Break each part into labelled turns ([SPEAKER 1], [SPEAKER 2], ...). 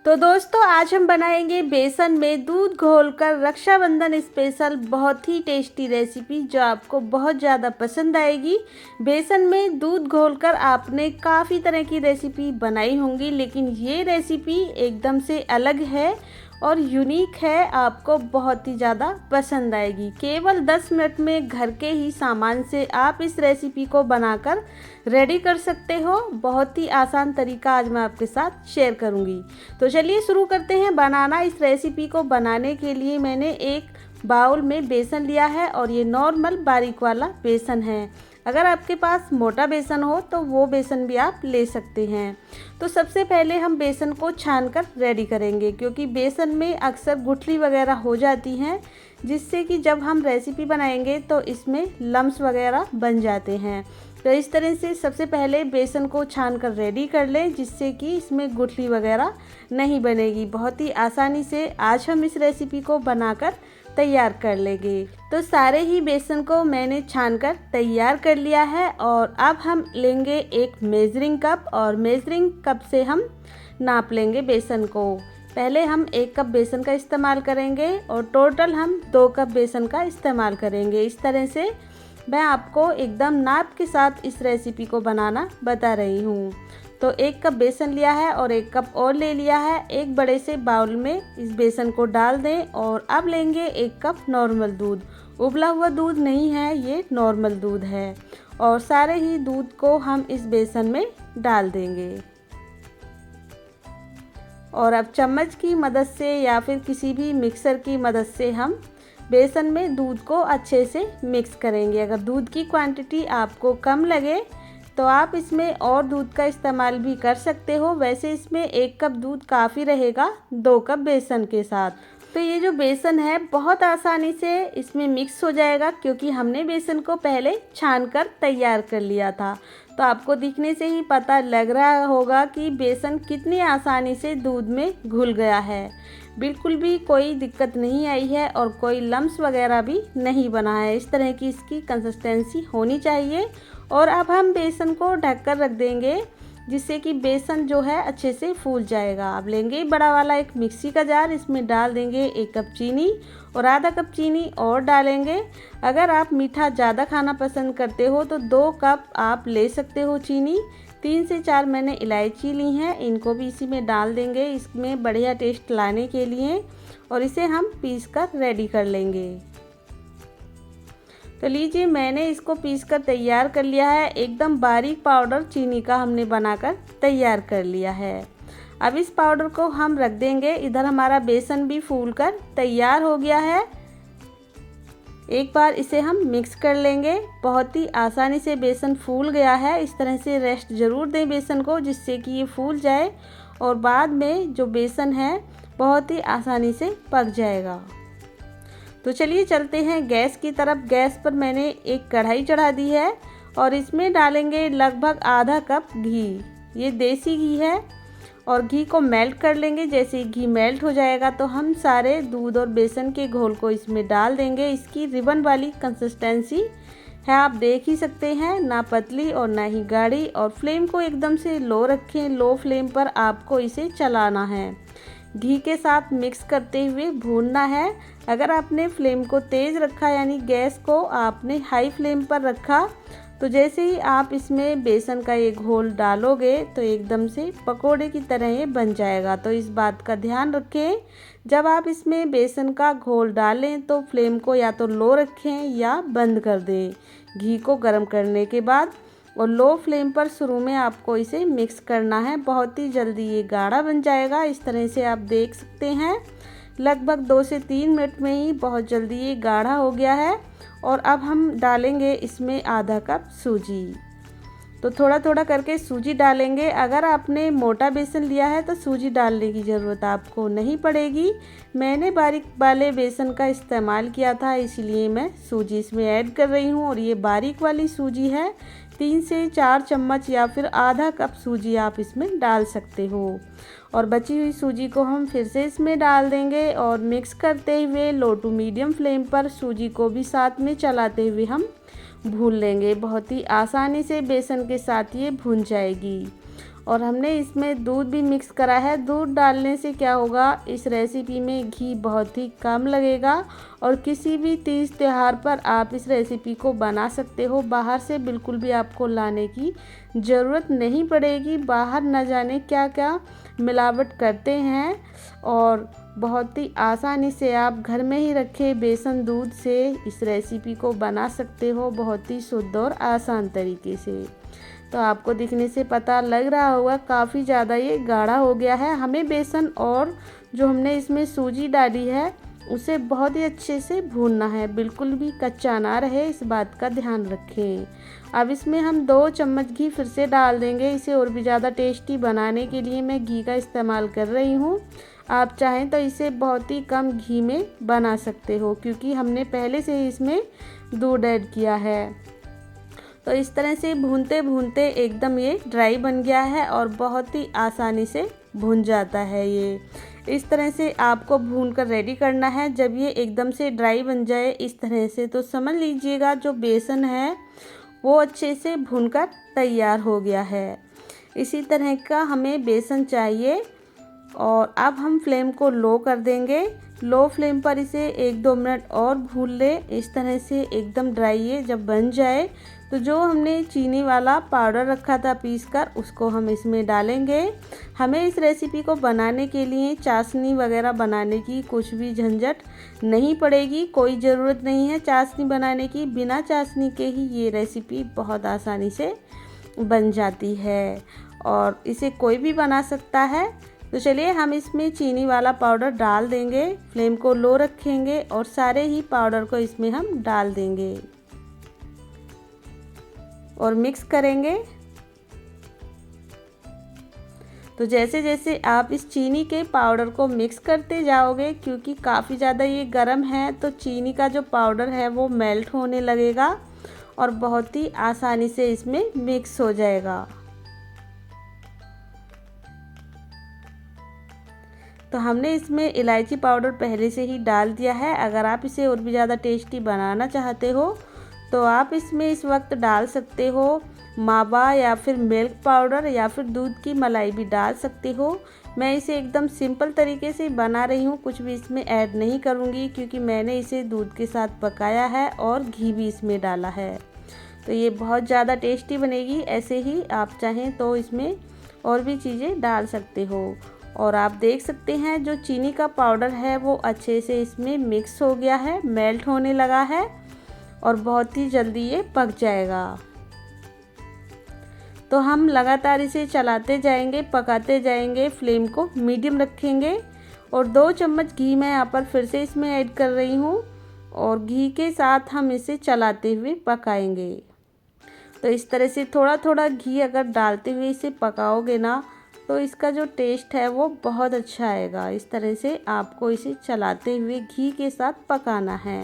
[SPEAKER 1] तो दोस्तों आज हम बनाएंगे बेसन में दूध घोलकर रक्षाबंधन स्पेशल बहुत ही टेस्टी रेसिपी जो आपको बहुत ज़्यादा पसंद आएगी। बेसन में दूध घोलकर आपने काफ़ी तरह की रेसिपी बनाई होंगी, लेकिन ये रेसिपी एकदम से अलग है और यूनिक है, आपको बहुत ही ज़्यादा पसंद आएगी। केवल 10 मिनट में घर के ही सामान से आप इस रेसिपी को बनाकर रेडी कर सकते हो। बहुत ही आसान तरीका आज मैं आपके साथ शेयर करूंगी। तो चलिए शुरू करते हैं बनाना। इस रेसिपी को बनाने के लिए मैंने एक बाउल में बेसन लिया है और ये नॉर्मल बारीक वाला बेसन है। अगर आपके पास मोटा बेसन हो तो वो बेसन भी आप ले सकते हैं। तो सबसे पहले हम बेसन को छानकर रेडी करेंगे, क्योंकि बेसन में अक्सर गुठली वगैरह हो जाती हैं, जिससे कि जब हम रेसिपी बनाएंगे तो इसमें लम्स वगैरह बन जाते हैं। तो इस तरह से सबसे पहले बेसन को छानकर रेडी कर लें, जिससे कि इसमें गुठली वगैरह नहीं बनेगी। बहुत ही आसानी से आज हम इस रेसिपी को बनाकर तैयार कर लेंगे। तो सारे ही बेसन को मैंने छानकर तैयार कर लिया है और अब हम लेंगे एक मेजरिंग कप और मेजरिंग कप से हम नाप लेंगे बेसन को। पहले हम 1 कप बेसन का इस्तेमाल करेंगे और टोटल हम 2 कप बेसन का इस्तेमाल करेंगे। इस तरह से मैं आपको एकदम नाप के साथ इस रेसिपी को बनाना बता रही हूँ। तो 1 कप बेसन लिया है और 1 कप और ले लिया है। एक बड़े से बाउल में इस बेसन को डाल दें और अब लेंगे 1 कप नॉर्मल दूध। उबला हुआ दूध नहीं है, ये नॉर्मल दूध है। और सारे ही दूध को हम इस बेसन में डाल देंगे और अब चम्मच की मदद से या फिर किसी भी मिक्सर की मदद से हम बेसन में दूध को अच्छे से मिक्स करेंगे। अगर दूध की क्वांटिटी आपको कम लगे तो आप इसमें और दूध का इस्तेमाल भी कर सकते हो। वैसे इसमें 1 कप दूध काफ़ी रहेगा 2 कप बेसन के साथ। तो ये जो बेसन है बहुत आसानी से इसमें मिक्स हो जाएगा, क्योंकि हमने बेसन को पहले छानकर तैयार कर लिया था। तो आपको दिखने से ही पता लग रहा होगा कि बेसन कितनी आसानी से दूध में घुल गया है। बिल्कुल भी कोई दिक्कत नहीं आई है और कोई लम्स वगैरह भी नहीं बना है। इस तरह की इसकी कंसिस्टेंसी होनी चाहिए। और अब हम बेसन को ढककर रख देंगे, जिससे कि बेसन जो है अच्छे से फूल जाएगा। अब लेंगे बड़ा वाला एक मिक्सी का जार, इसमें डाल देंगे 1 कप चीनी और आधा कप चीनी और डालेंगे। अगर आप मीठा ज़्यादा खाना पसंद करते हो तो 2 कप आप ले सकते हो चीनी। 3 से 4 मैंने इलायची ली हैं, इनको भी इसी में डाल देंगे इसमें बढ़िया टेस्ट लाने के लिए, और इसे हम पीस कर रेडी कर लेंगे। तो लीजिए मैंने इसको पीस कर तैयार कर लिया है। एकदम बारीक पाउडर चीनी का हमने बनाकर तैयार कर लिया है। अब इस पाउडर को हम रख देंगे। इधर हमारा बेसन भी फूलकर तैयार हो गया है। एक बार इसे हम मिक्स कर लेंगे। बहुत ही आसानी से बेसन फूल गया है। इस तरह से रेस्ट ज़रूर दें बेसन को, जिससे कि ये फूल जाए और बाद में जो बेसन है बहुत ही आसानी से पक जाएगा। तो चलिए चलते हैं गैस की तरफ। गैस पर मैंने एक कढ़ाई चढ़ा दी है और इसमें डालेंगे लगभग आधा कप घी। ये देसी घी है और घी को मेल्ट कर लेंगे। जैसे ही घी मेल्ट हो जाएगा तो हम सारे दूध और बेसन के घोल को इसमें डाल देंगे। इसकी रिबन वाली कंसिस्टेंसी है, आप देख ही सकते हैं, ना पतली और ना ही गाढ़ी। और फ्लेम को एकदम से लो रखें। लो फ्लेम पर आपको इसे चलाना है, घी के साथ मिक्स करते हुए भूनना है। अगर आपने फ्लेम को तेज़ रखा, यानी गैस को आपने हाई फ्लेम पर रखा, तो जैसे ही आप इसमें बेसन का ये घोल डालोगे तो एकदम से पकोड़े की तरह ये बन जाएगा। तो इस बात का ध्यान रखें, जब आप इसमें बेसन का घोल डालें तो फ्लेम को या तो लो रखें या बंद कर दें घी को गर्म करने के बाद। और लो फ्लेम पर शुरू में आपको इसे मिक्स करना है। बहुत ही जल्दी ये गाढ़ा बन जाएगा। इस तरह से आप देख सकते हैं लगभग 2 से 3 मिनट में ही बहुत जल्दी ये गाढ़ा हो गया है। और अब हम डालेंगे इसमें आधा कप सूजी। तो थोड़ा थोड़ा करके सूजी डालेंगे। अगर आपने मोटा बेसन लिया है तो सूजी डालने की ज़रूरत आपको नहीं पड़ेगी। मैंने बारीक वाले बेसन का इस्तेमाल किया था, इसलिए मैं सूजी इसमें ऐड कर रही हूँ। और ये बारीक वाली सूजी है। 3 से 4 चम्मच या फिर आधा कप सूजी आप इसमें डाल सकते हो। और बची हुई सूजी को हम फिर से इसमें डाल देंगे और मिक्स करते हुए लो टू मीडियम फ्लेम पर सूजी को भी साथ में चलाते हुए हम भून लेंगे। बहुत ही आसानी से बेसन के साथ ये भून जाएगी। और हमने इसमें दूध भी मिक्स करा है। दूध डालने से क्या होगा, इस रेसिपी में घी बहुत ही कम लगेगा और किसी भी तीज त्योहार पर आप इस रेसिपी को बना सकते हो। बाहर से बिल्कुल भी आपको लाने की ज़रूरत नहीं पड़ेगी। बाहर न जाने क्या क्या मिलावट करते हैं और बहुत ही आसानी से आप घर में ही रखे बेसन दूध से इस रेसिपी को बना सकते हो, बहुत ही शुद्ध और आसान तरीके से। तो आपको दिखने से पता लग रहा होगा काफ़ी ज़्यादा ये गाढ़ा हो गया है। हमें बेसन और जो हमने इसमें सूजी डाली है उसे बहुत ही अच्छे से भूनना है, बिल्कुल भी कच्चा ना रहे, इस बात का ध्यान रखें। अब इसमें हम 2 चम्मच घी फिर से डाल देंगे। इसे और भी ज़्यादा टेस्टी बनाने के लिए मैं घी का इस्तेमाल कर रही हूँ। आप चाहें तो इसे बहुत ही कम घी में बना सकते हो, क्योंकि हमने पहले से ही इसमें दूध ऐड किया है। तो इस तरह से भूनते भूनते एकदम ये ड्राई बन गया है और बहुत ही आसानी से भून जाता है ये। इस तरह से आपको भून कर रेडी करना है। जब ये एकदम से ड्राई बन जाए इस तरह से, तो समझ लीजिएगा जो बेसन है वो अच्छे से भूनकर तैयार हो गया है। इसी तरह का हमें बेसन चाहिए। और अब हम फ्लेम को लो कर देंगे। लो फ्लेम पर इसे 1-2 मिनट और भून ले। इस तरह से एकदम ड्राई ये जब बन जाए तो जो हमने चीनी वाला पाउडर रखा था पीस कर, उसको हम इसमें डालेंगे। हमें इस रेसिपी को बनाने के लिए चाशनी वगैरह बनाने की कुछ भी झंझट नहीं पड़ेगी, कोई ज़रूरत नहीं है चाशनी बनाने की। बिना चाशनी के ही ये रेसिपी बहुत आसानी से बन जाती है और इसे कोई भी बना सकता है। तो चलिए हम इसमें चीनी वाला पाउडर डाल देंगे। फ्लेम को लो रखेंगे और सारे ही पाउडर को इसमें हम डाल देंगे और मिक्स करेंगे। तो जैसे जैसे आप इस चीनी के पाउडर को मिक्स करते जाओगे, क्योंकि काफ़ी ज़्यादा ये गर्म है, तो चीनी का जो पाउडर है वो मेल्ट होने लगेगा और बहुत ही आसानी से इसमें मिक्स हो जाएगा। तो हमने इसमें इलायची पाउडर पहले से ही डाल दिया है। अगर आप इसे और भी ज़्यादा टेस्टी बनाना चाहते हो तो आप इसमें इस वक्त डाल सकते हो मावा या फिर मिल्क पाउडर या फिर दूध की मलाई भी डाल सकते हो। मैं इसे एकदम सिंपल तरीके से बना रही हूँ, कुछ भी इसमें ऐड नहीं करूँगी, क्योंकि मैंने इसे दूध के साथ पकाया है और घी भी इसमें डाला है। तो ये बहुत ज़्यादा टेस्टी बनेगी। ऐसे ही आप चाहें तो इसमें और भी चीज़ें डाल सकते हो। और आप देख सकते हैं जो चीनी का पाउडर है वो अच्छे से इसमें मिक्स हो गया है, मेल्ट होने लगा है और बहुत ही जल्दी ये पक जाएगा। तो हम लगातार इसे चलाते जाएंगे, पकाते जाएंगे। फ्लेम को मीडियम रखेंगे और 2 चम्मच घी मैं यहाँ पर फिर से इसमें ऐड कर रही हूँ और घी के साथ हम इसे चलाते हुए पकाएंगे। तो इस तरह से थोड़ा थोड़ा घी अगर डालते हुए इसे पकाओगे ना, तो इसका जो टेस्ट है वो बहुत अच्छा आएगा। इस तरह से आपको इसे चलाते हुए घी के साथ पकाना है।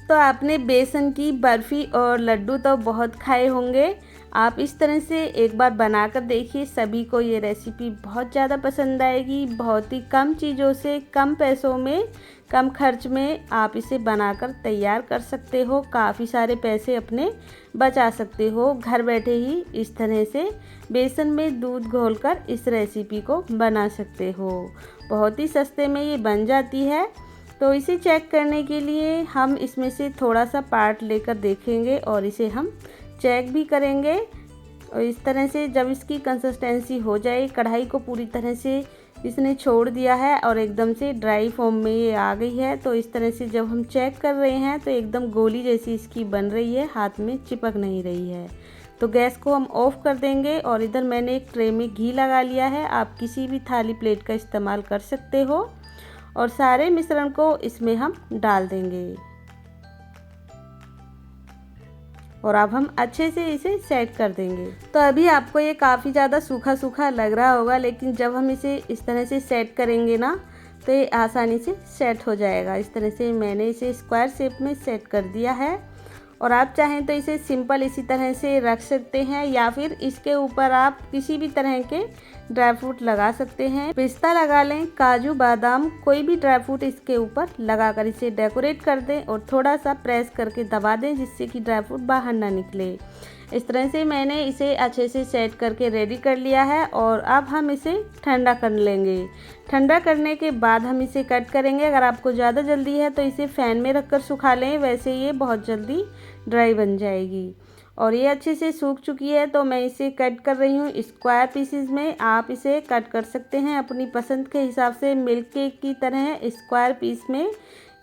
[SPEAKER 1] तो आपने बेसन की बर्फ़ी और लड्डू तो बहुत खाए होंगे। आप इस तरह से एक बार बनाकर देखिए, सभी को ये रेसिपी बहुत ज़्यादा पसंद आएगी। बहुत ही कम चीज़ों से, कम पैसों में, कम खर्च में आप इसे बनाकर तैयार कर सकते हो। काफ़ी सारे पैसे अपने बचा सकते हो। घर बैठे ही इस तरह से बेसन में दूध घोलकर इस रेसिपी को बना सकते हो। बहुत ही सस्ते में ये बन जाती है। तो इसे चेक करने के लिए हम इसमें से थोड़ा सा पार्ट लेकर देखेंगे और इसे हम चेक भी करेंगे। और इस तरह से जब इसकी कंसिस्टेंसी हो जाए, कढ़ाई को पूरी तरह से इसने छोड़ दिया है और एकदम से ड्राई फॉर्म में ये आ गई है। तो इस तरह से जब हम चेक कर रहे हैं तो एकदम गोली जैसी इसकी बन रही है, हाथ में चिपक नहीं रही है। तो गैस को हम ऑफ़ कर देंगे और इधर मैंने एक ट्रे में घी लगा लिया है। आप किसी भी थाली प्लेट का इस्तेमाल कर सकते हो और सारे मिश्रण को इसमें हम डाल देंगे। और अब हम अच्छे से इसे सेट कर देंगे। तो अभी आपको ये काफ़ी ज़्यादा सूखा सूखा लग रहा होगा, लेकिन जब हम इसे इस तरह से सेट करेंगे ना, तो ये आसानी से सेट हो जाएगा। इस तरह से मैंने इसे स्क्वायर शेप में सेट कर दिया है। और आप चाहें तो इसे सिंपल इसी तरह से रख सकते हैं या फिर इसके ऊपर आप किसी भी तरह के ड्राई फ्रूट लगा सकते हैं। पिस्ता लगा लें, काजू, बादाम, कोई भी ड्राई फ्रूट इसके ऊपर लगाकर इसे डेकोरेट कर दें और थोड़ा सा प्रेस करके दबा दें, जिससे कि ड्राई फ्रूट बाहर ना निकले। इस तरह से मैंने इसे अच्छे से सेट करके रेडी कर लिया है और अब हम इसे ठंडा कर लेंगे। ठंडा करने के बाद हम इसे कट करेंगे। अगर आपको ज़्यादा जल्दी है तो इसे फ़ैन में रखकर सुखा लें, वैसे ये बहुत जल्दी ड्राई बन जाएगी। और ये अच्छे से सूख चुकी है तो मैं इसे कट कर रही हूँ स्क्वायर पीसेस में। आप इसे कट कर सकते हैं अपनी पसंद के हिसाब से, मिल्क केक की तरह स्क्वायर पीस में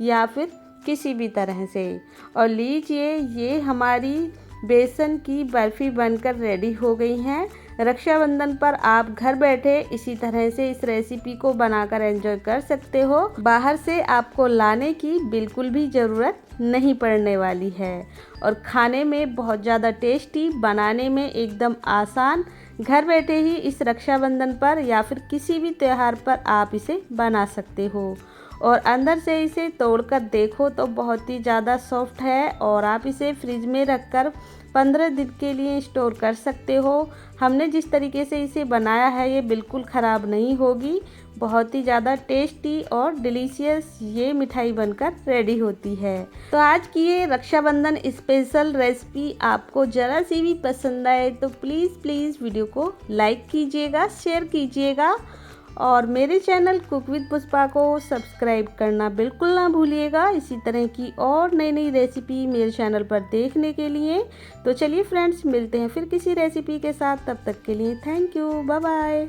[SPEAKER 1] या फिर किसी भी तरह से। और लीजिए, ये हमारी बेसन की बर्फ़ी बनकर रेडी हो गई हैं। रक्षाबंधन पर आप घर बैठे इसी तरह से इस रेसिपी को बनाकर एंजॉय कर सकते हो। बाहर से आपको लाने की बिल्कुल भी ज़रूरत नहीं पड़ने वाली है और खाने में बहुत ज़्यादा टेस्टी, बनाने में एकदम आसान। घर बैठे ही इस रक्षाबंधन पर या फिर किसी भी त्यौहार पर आप इसे बना सकते हो। और अंदर से इसे तोड़कर देखो तो बहुत ही ज़्यादा सॉफ्ट है और आप इसे फ्रिज में रखकर 15 दिन के लिए स्टोर कर सकते हो। हमने जिस तरीके से इसे बनाया है ये बिल्कुल ख़राब नहीं होगी। बहुत ही ज़्यादा टेस्टी और डिलीशियस ये मिठाई बनकर रेडी होती है। तो आज की ये रक्षाबंधन स्पेशल रेसिपी आपको ज़रा सी भी पसंद आए तो प्लीज़ वीडियो को लाइक कीजिएगा, शेयर कीजिएगा और मेरे चैनल कुक विद पुष्पा को सब्सक्राइब करना बिल्कुल ना भूलिएगा इसी तरह की और नई रेसिपी मेरे चैनल पर देखने के लिए। तो चलिए फ्रेंड्स, मिलते हैं फिर किसी रेसिपी के साथ। तब तक के लिए थैंक यू, बाय बाय।